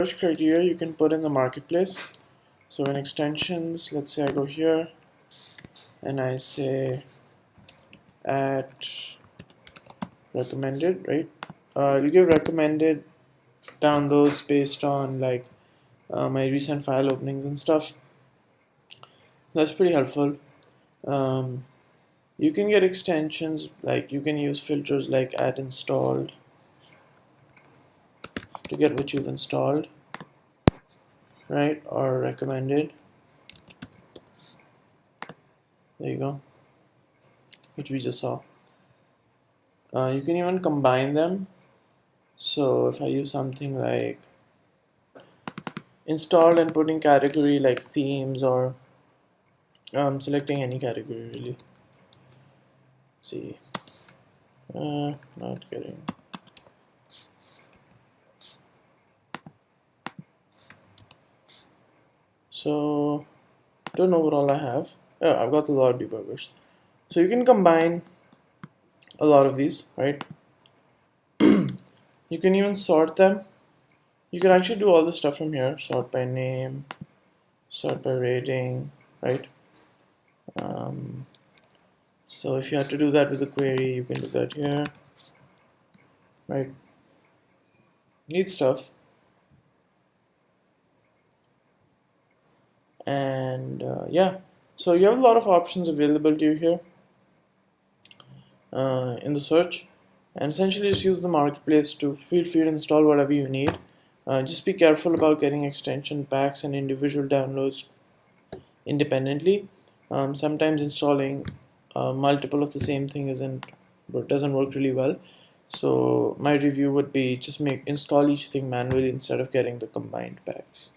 search criteria you can put in the marketplace. So in extensions, let's say I go here and I say at recommended, right? You give recommended downloads based on like my recent file openings and stuff. That's pretty helpful. You can get extensions, like you can use filters like at installed to get what you've installed, right? Or recommended. There you go, which we just saw. You can even combine them. So if I use something like installed and putting category like themes, or selecting any category really. Let's see, not getting. So don't know what all I have. Yeah, I've got a lot of debuggers. So you can combine a lot of these, right? You can even sort them. You can actually do all this stuff from here. Sort by name, sort by rating, right? So if you had to do that with a query, you can do that here, right? Neat stuff. And yeah, so you have a lot of options available to you here in the search, and essentially just use the marketplace to feel free to install whatever you need. Just be careful about getting extension packs and individual downloads independently. Sometimes installing multiple of the same thing doesn't work really well. So my review would be just install each thing manually instead of getting the combined packs.